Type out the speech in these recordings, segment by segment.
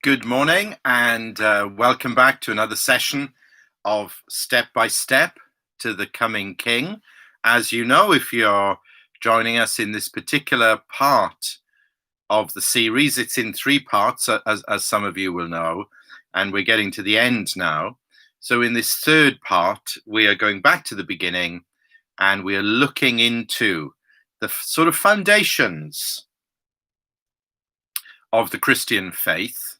Good morning and welcome back to another session of Step by Step to the Coming King. As you know, if you're joining us in this particular part of the series, it's in three parts, as some of you will know, and we're getting to the end now. So in this third part, we are going back to the beginning and we are looking into the sort of foundations of the Christian faith.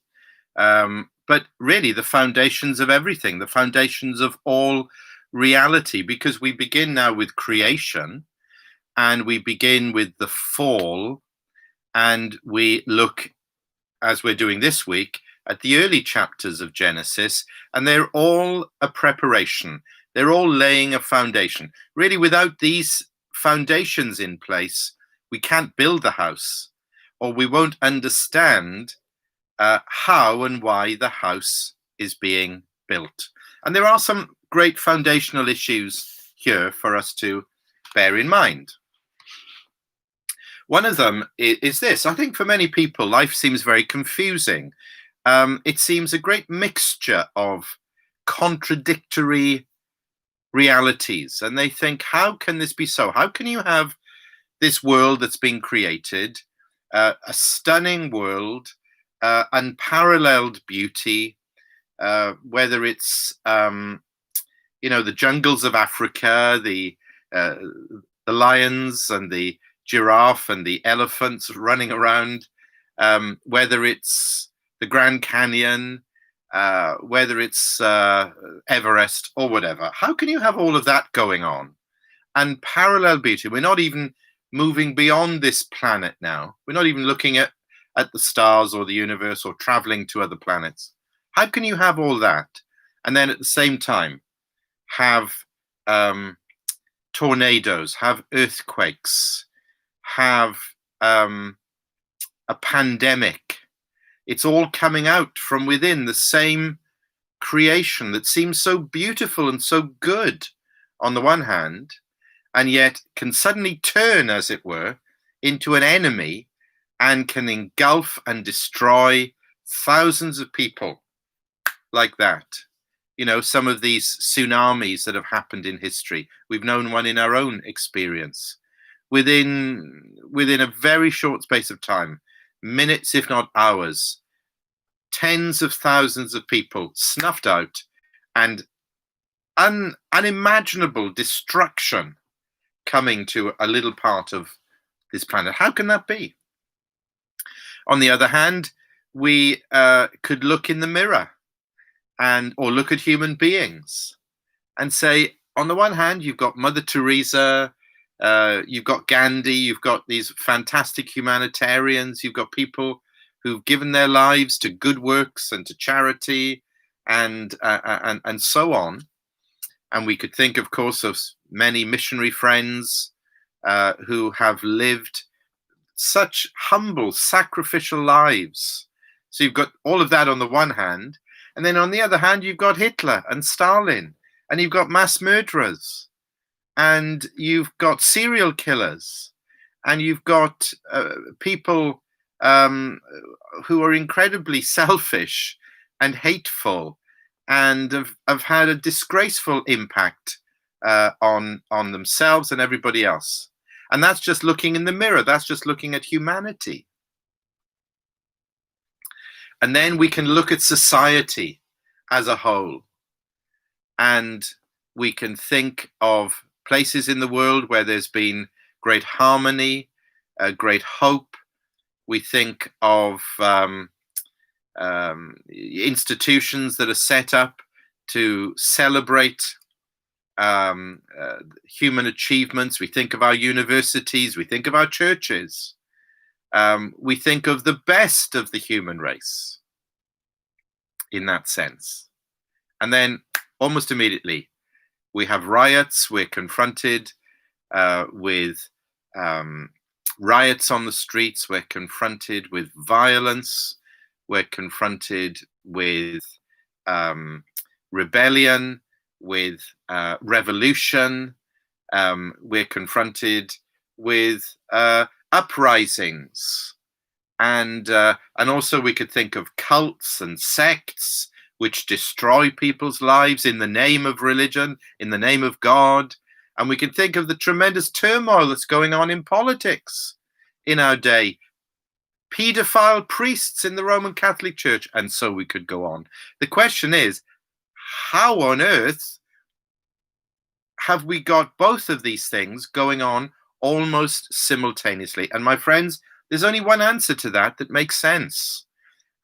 But really the foundations of everything, the foundations of all reality, because we begin now with creation and we begin with the fall, and we look, as we're doing this week, at the early chapters of Genesis, and they're all a preparation. They're all laying a foundation. Really, without these foundations in place, we can't build the house, or we won't understand how and why the house is being built. And there are some great foundational issues here for us to bear in mind. One of them is this. I think for many people, life seems very confusing. It seems a great mixture of contradictory realities. And they think, how can this be so? How can you have this world that's been created, a stunning world, unparalleled beauty, whether it's the jungles of Africa, the lions and the giraffe and the elephants running around, whether it's the Grand Canyon, whether it's Everest or whatever. How can you have all of that going on? And parallel beauty. We're not even moving beyond this planet now. We're not even looking at the stars or the universe or traveling to other planets. How can you have all that and then at the same time have tornadoes, have earthquakes, have a pandemic? It's all coming out from within the same creation that seems so beautiful and so good on the one hand, and yet can suddenly turn, as it were, into an enemy and can engulf and destroy thousands of people like that. You know, some of these tsunamis that have happened in history, we've known one in our own experience. Within a very short space of time, minutes if not hours, tens of thousands of people snuffed out, and unimaginable destruction coming to a little part of this planet. How can that be? On the other hand, we could look in the mirror or look at human beings and say, on the one hand, you've got Mother Teresa, you've got Gandhi, you've got these fantastic humanitarians, you've got people who've given their lives to good works and to charity and so on. And we could think, of course, of many missionary friends who have lived such humble, sacrificial lives. So you've got all of that on the one hand, and then on the other hand, you've got Hitler and Stalin, and you've got mass murderers, and you've got serial killers, and you've got people who are incredibly selfish and hateful and have had a disgraceful impact on themselves and everybody else. And that's just looking in the mirror. That's just looking at humanity. And then we can look at society as a whole. And we can think of places in the world where there's been great harmony, great hope. We think of institutions that are set up to celebrate human achievements. We think of our universities, we think of our churches, we think of the best of the human race in that sense. And then almost immediately we have riots. We're confronted with riots on the streets. We're confronted with violence. We're confronted with rebellion, with revolution. We're confronted with uprisings and also we could think of cults and sects which destroy people's lives in the name of religion, in the name of God. And we can think of the tremendous turmoil that's going on in politics in our day. Paedophile priests in the Roman Catholic Church, and so we could go on. The question is, how on earth have we got both of these things going on almost simultaneously? And my friends, there's only one answer to that makes sense.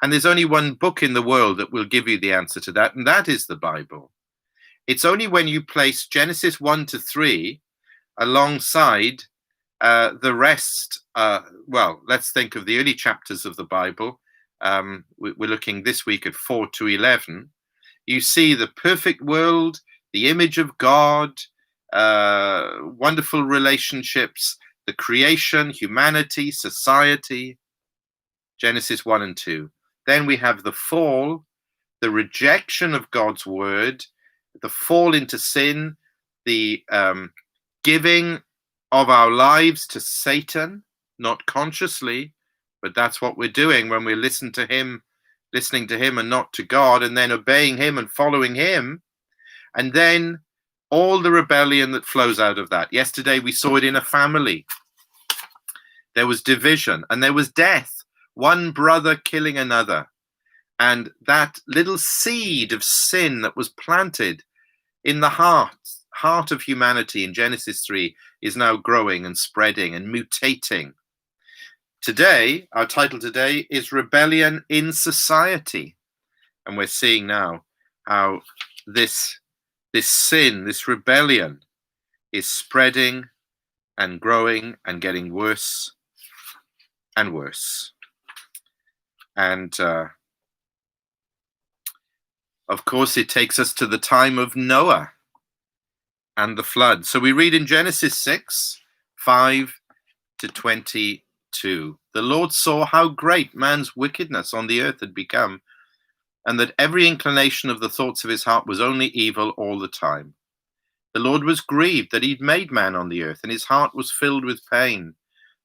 And there's only one book in the world that will give you the answer to that, and that is the Bible. It's only when you place Genesis 1 to 3 alongside the rest. Well, let's think of the early chapters of the Bible. We're looking this week at 4 to 11. You see the perfect world, the image of God, wonderful relationships, the creation, humanity, society. Genesis 1 and 2. Then we have the fall, the rejection of God's word, the fall into sin, the giving of our lives to Satan, not consciously, but that's what we're doing when we listening to him and not to God, and then obeying him and following him. And then all the rebellion that flows out of that. Yesterday we saw it in a family. There was division and there was death, one brother killing another. And that little seed of sin that was planted in the heart of humanity in Genesis 3 is now growing and spreading and mutating. Today, our title today is Rebellion in Society. And we're seeing now how this sin, this rebellion is spreading and growing and getting worse and worse. And of course, it takes us to the time of Noah and the flood. So we read in Genesis 6, 5 to 22. The Lord saw how great man's wickedness on the earth had become, and that every inclination of the thoughts of his heart was only evil all the time. The Lord was grieved that he'd made man on the earth, and his heart was filled with pain.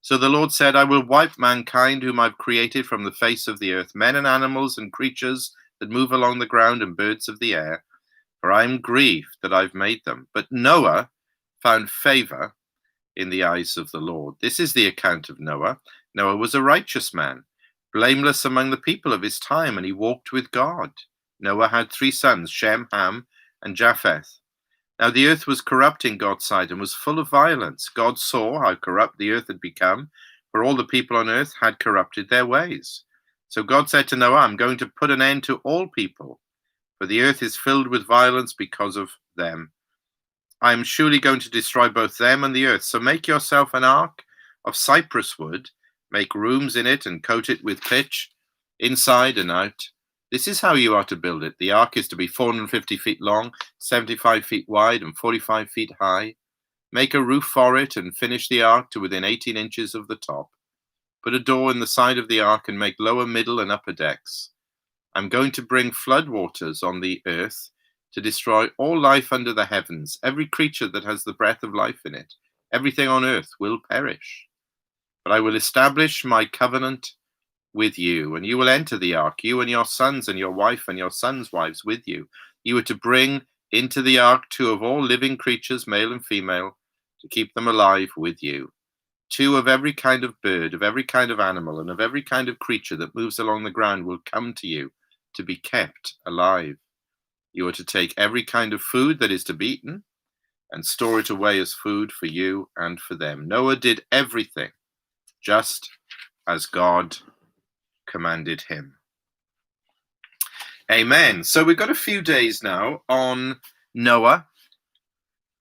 So the Lord said, I will wipe mankind whom I've created from the face of the earth, men and animals and creatures that move along the ground and birds of the air, for I am grieved that I've made them. But Noah found favor in the eyes of the Lord. This is the account of Noah. Noah was a righteous man, blameless among the people of his time, and he walked with God. Noah had 3 sons, Shem, Ham, and Japheth. Now the earth was corrupt in God's sight and was full of violence. God saw how corrupt the earth had become, for all the people on earth had corrupted their ways. So God said to Noah, I'm going to put an end to all people, for the earth is filled with violence because of them. I am surely going to destroy both them and the earth. So make yourself an ark of cypress wood, make rooms in it and coat it with pitch, inside and out. This is how you are to build it. The ark is to be 450 feet long, 75 feet wide, and 45 feet high. Make a roof for it and finish the ark to within 18 inches of the top. Put a door in the side of the ark and make lower, middle, and upper decks. I'm going to bring flood waters on the earth to destroy all life under the heavens. Every creature that has the breath of life in it, everything on earth will perish. But I will establish my covenant with you, and you will enter the ark, you and your sons and your wife and your sons' wives with you. You are to bring into the ark 2 of all living creatures, male and female, to keep them alive with you. 2 of every kind of bird, of every kind of animal, and of every kind of creature that moves along the ground will come to you to be kept alive. You are to take every kind of food that is to be eaten and store it away as food for you and for them. Noah did everything just as God commanded him. Amen. So we've got a few days now on Noah,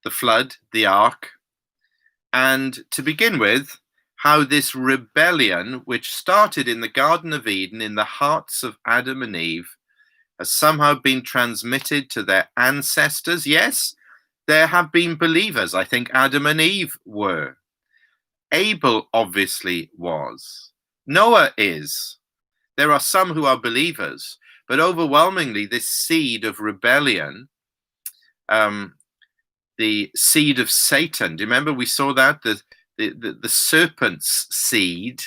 the flood, the ark, and to begin with, how this rebellion, which started in the Garden of Eden in the hearts of Adam and Eve, has somehow been transmitted to their ancestors. Yes, there have been believers. I think Adam and Eve were. Abel obviously was. Noah is. There are some who are believers, but overwhelmingly this seed of rebellion, the seed of Satan. Do you remember we saw that? The serpent's seed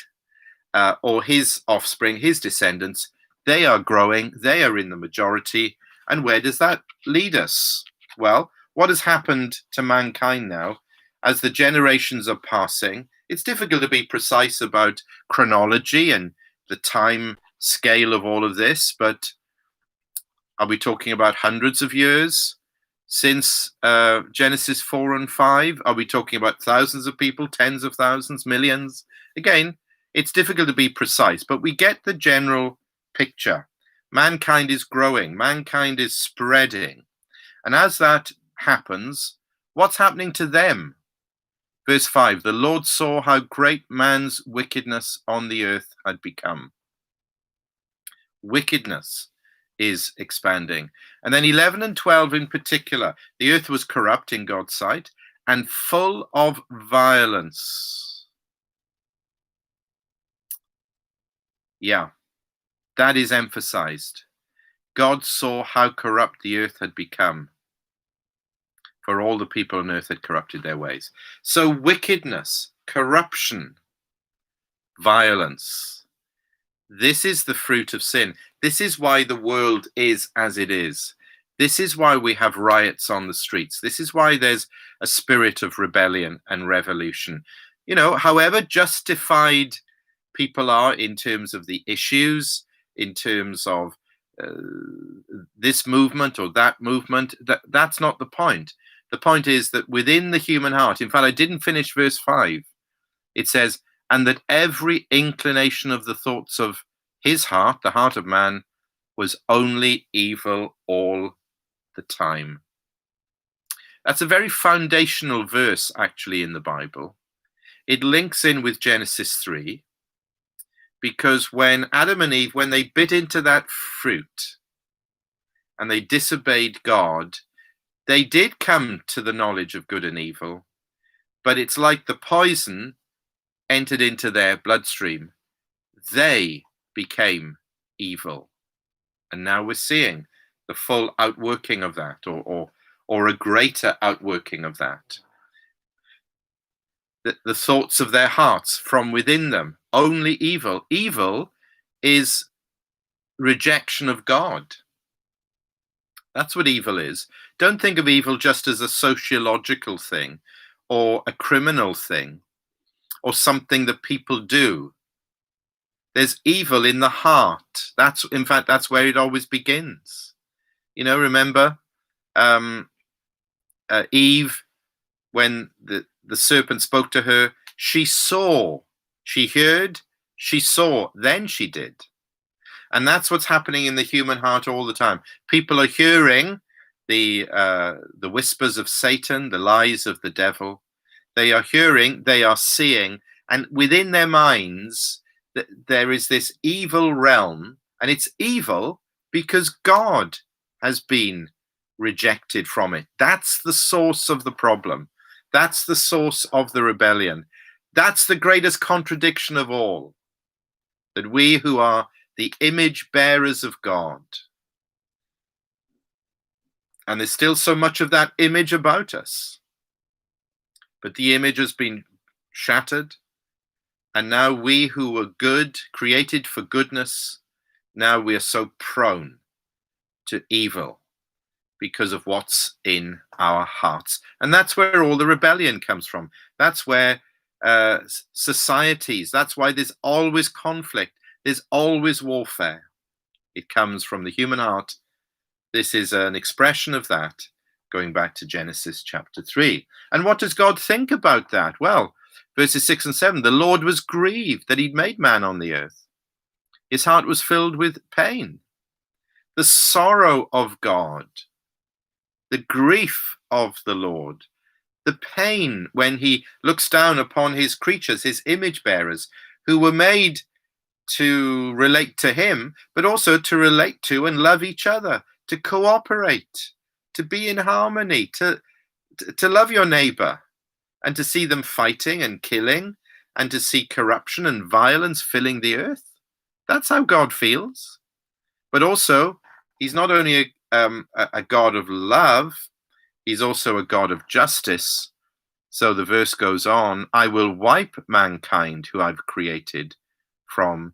or his offspring, his descendants, they are growing, they are in the majority. And where does that lead us? Well, what has happened to mankind now as the generations are passing? It's difficult to be precise about chronology and the time scale of all of this, but are we talking about hundreds of years since Genesis 4 and 5? Are we talking about thousands of people, tens of thousands, millions? Again, it's difficult to be precise, but we get the general picture. Mankind is growing, mankind is spreading. And as that happens, what's happening to them? Verse 5, the Lord saw how great man's wickedness on the earth had become. Wickedness is expanding. And then 11 and 12 in particular, the earth was corrupt in God's sight and full of violence. Yeah, that is emphasized. God saw how corrupt the earth had become, for all the people on earth had corrupted their ways. So wickedness, corruption, violence. This is the fruit of sin. This is why the world is as it is. This is why we have riots on the streets. This is why there's a spirit of rebellion and revolution. You know, however justified people are in terms of the issues, in terms of this movement or that movement, that's not the point. The point is that within the human heart, in fact, I didn't finish verse 5. It says, and that every inclination of the thoughts of his heart, the heart of man, was only evil all the time. That's a very foundational verse, actually, in the Bible. It links in with Genesis 3, because when Adam and Eve, when they bit into that fruit and they disobeyed God, they did come to the knowledge of good and evil, but it's like the poison entered into their bloodstream. They became evil. And now we're seeing the full outworking of that, or a greater outworking of that. The thoughts of their hearts from within them, only evil. Evil is rejection of God. That's what evil is. Don't think of evil just as a sociological thing or a criminal thing or something that people do. There's evil in the heart. In fact, that's where it always begins. You know, remember Eve, when the serpent spoke to her, she saw, she heard, she saw, then she did. And that's what's happening in the human heart all the time. People are hearing the whispers of Satan, the lies of the devil. They are hearing, they are seeing, and within their minds, there is this evil realm, and it's evil because God has been rejected from it. That's the source of the problem. That's the source of the rebellion. That's the greatest contradiction of all, that we who are the image bearers of God, and there's still so much of that image about us, but the image has been shattered, and now we who were good, created for goodness, now we are so prone to evil because of what's in our hearts. And that's where all the rebellion comes from. That's where societies, that's why there's always conflict, there's always warfare. It comes from the human heart. This is an expression of that, going back to Genesis chapter 3. And what does God think about that? Well, verses 6 and 7, the Lord was grieved that he'd made man on the earth. His heart was filled with pain. The sorrow of God, the grief of the Lord, the pain when he looks down upon his creatures, his image bearers, who were made to relate to him, but also to relate to and love each other, to cooperate, to be in harmony, to love your neighbor, and to see them fighting and killing, and to see corruption and violence filling the earth. That's how God feels. But also, he's not only a God of love, he's also a God of justice. So the verse goes on, I will wipe mankind who I've created from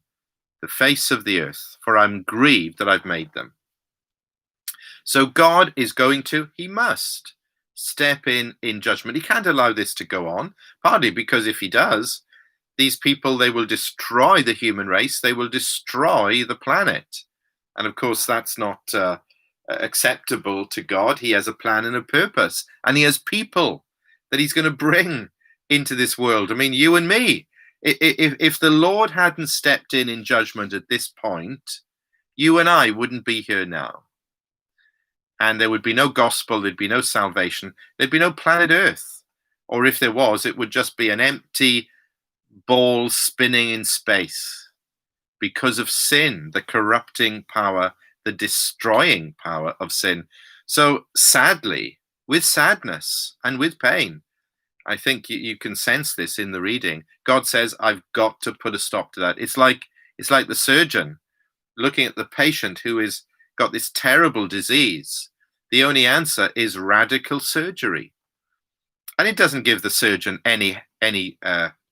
the face of the earth, for I'm grieved that I've made them. So God is going to, he must step in judgment. He can't allow this to go on, partly because if he does, these people, they will destroy the human race, they will destroy the planet. And of course, that's not acceptable to God. He has a plan and a purpose, and he has people that he's going to bring into this world. I mean, you and me. If the Lord hadn't stepped in judgment at this point, you and I wouldn't be here now. And there would be no gospel, there'd be no salvation, there'd be no planet Earth. Or if there was, it would just be an empty ball spinning in space because of sin, the corrupting power, the destroying power of sin. So sadly, with sadness and with pain, I think you can sense this in the reading. God says, I've got to put a stop to that. It's like the surgeon looking at the patient who is got this terrible disease. The only answer is radical surgery. And it doesn't give the surgeon any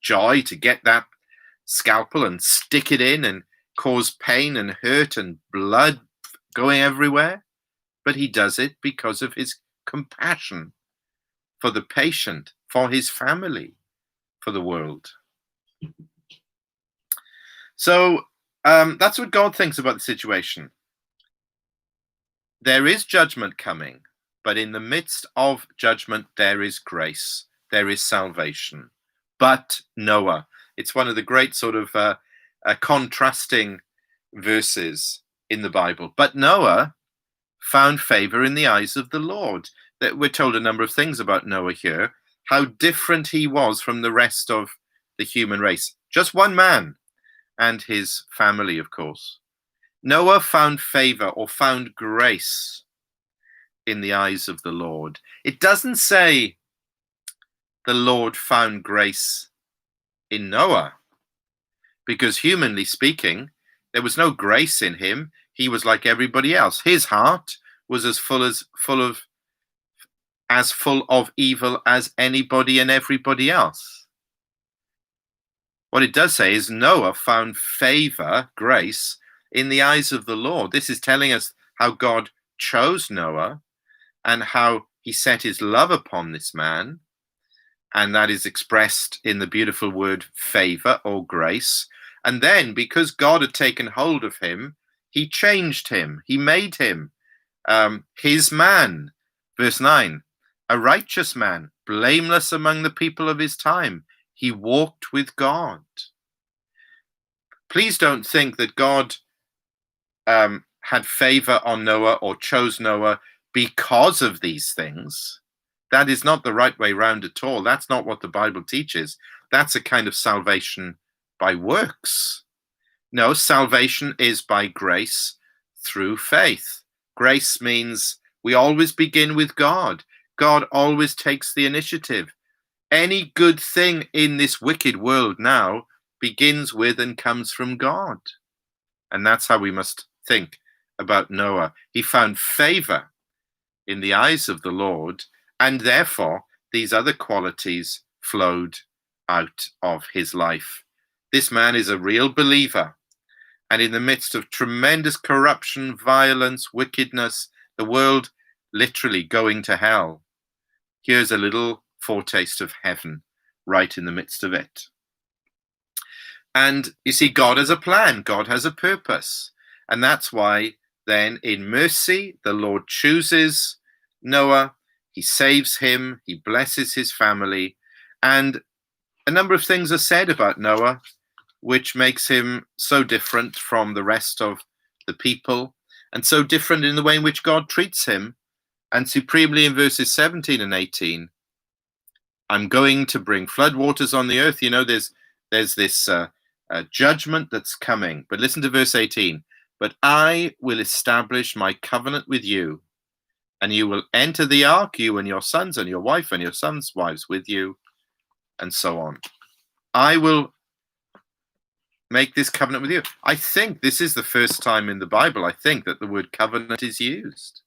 joy to get that scalpel and stick it in and cause pain and hurt and blood going everywhere. But he does it because of his compassion for the patient, for his family, for the world. So that's what God thinks about the situation. There is judgment coming, but in the midst of judgment, there is grace, there is salvation. But Noah, it's one of the great sort of contrasting verses in the Bible. But Noah found favor in the eyes of the Lord. That we're told a number of things about Noah here, how different he was from the rest of the human race. Just one man and his family, of course. Noah found favor or found grace in the eyes of the Lord. It doesn't say the Lord found grace in Noah, because humanly speaking, there was no grace in him. He was like everybody else. His heart was as full of evil as anybody and everybody else. What it does say is Noah found favor, grace, in the eyes of the Lord. This is telling us how God chose Noah and how he set his love upon this man. And that is expressed in the beautiful word favor or grace. And then, because God had taken hold of him, he changed him. He made him his man. Verse 9, a righteous man, blameless among the people of his time. He walked with God. Please don't think that God had favor on Noah or chose Noah because of these things. That is not the right way round at all. That's not what the Bible teaches. That's a kind of salvation by works. No, salvation is by grace through faith. Grace means we always begin with God. God always takes the initiative. Any good thing in this wicked world now begins with and comes from God. And that's how we must think about Noah. He found favor in the eyes of the Lord, and therefore these other qualities flowed out of his life. This man is a real believer. And in the midst of tremendous corruption, violence, wickedness, the world literally going to hell, here's a little foretaste of heaven right in the midst of it. And you see, God has a plan. God has a purpose. And that's why then in mercy, the Lord chooses Noah. He saves him. He blesses his family. And a number of things are said about Noah, which makes him so different from the rest of the people, and so different in the way in which God treats him. And supremely in verses 17 and 18, I'm going to bring floodwaters on the earth. You know, there's this judgment that's coming. But listen to verse 18. But I will establish my covenant with you, and you will enter the ark, you and your sons and your wife and your sons' wives with you, and so on. I will make this covenant with you. I think this is the first time in the Bible, I think, that the word covenant is used.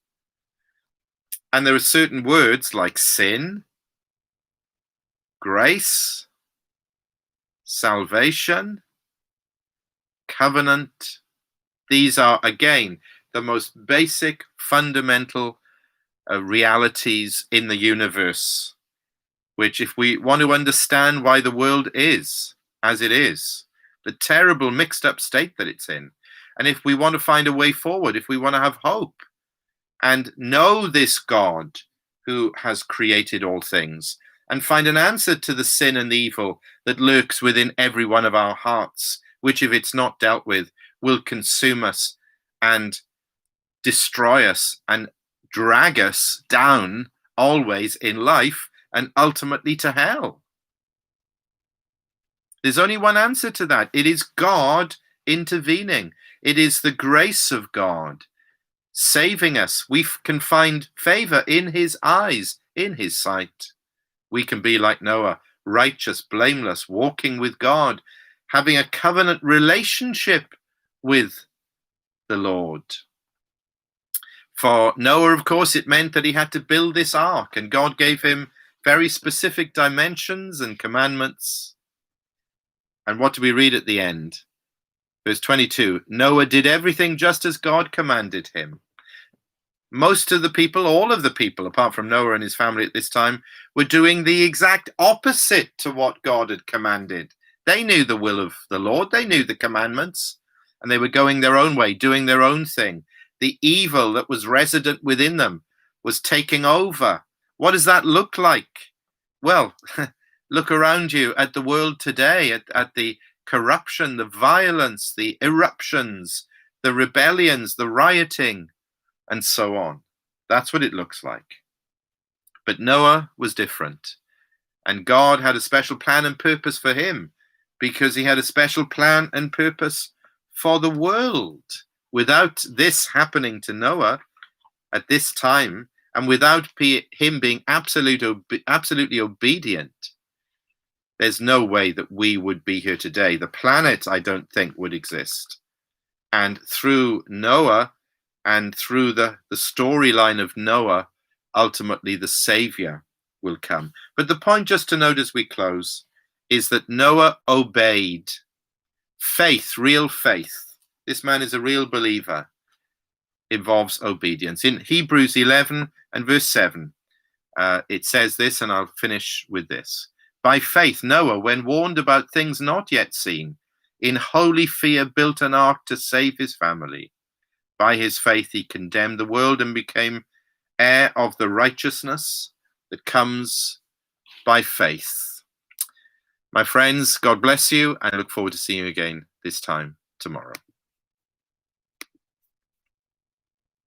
And there are certain words like sin, grace, salvation, covenant. These are, again, the most basic, fundamental realities in the universe, which, if we want to understand why the world is as it is, the terrible mixed up state that it's in, and if we want to find a way forward, if we want to have hope and know this God who has created all things, and find an answer to the sin and the evil that lurks within every one of our hearts, which, if it's not dealt with, will consume us and destroy us and drag us down always in life and ultimately to hell. There's only one answer to that. It is God intervening. It is the grace of God saving us. We can find favor in his eyes, in his sight. We can be like Noah, righteous, blameless, walking with God, having a covenant relationship with the Lord. For Noah, of course, it meant that he had to build this ark, and God gave him very specific dimensions and commandments. And what do we read at the end? Verse 22, Noah did everything just as God commanded him. Most of the people, all of the people, apart from Noah and his family at this time, were doing the exact opposite to what God had commanded. They knew the will of the Lord. They knew the commandments, and they were going their own way, doing their own thing. The evil that was resident within them was taking over. What does that look like? Well, look around you at the world today, at the corruption, the violence, the eruptions, the rebellions, the rioting, and so on. That's what it looks like. But Noah was different. And God had a special plan and purpose for him, because he had a special plan and purpose for the world. Without this happening to Noah at this time, and without him being absolutely obedient, there's no way that we would be here today. The planet, I don't think, would exist. And through Noah, and through the storyline of Noah, ultimately the Savior will come. But the point, just to note as we close, is that Noah obeyed. Faith, real faith. This man is a real believer. Involves obedience. In Hebrews 11 and verse 7, it says this, and I'll finish with this. By faith, Noah, when warned about things not yet seen, in holy fear built an ark to save his family. By his faith, he condemned the world and became heir of the righteousness that comes by faith. My friends, God bless you, and I look forward to seeing you again this time tomorrow.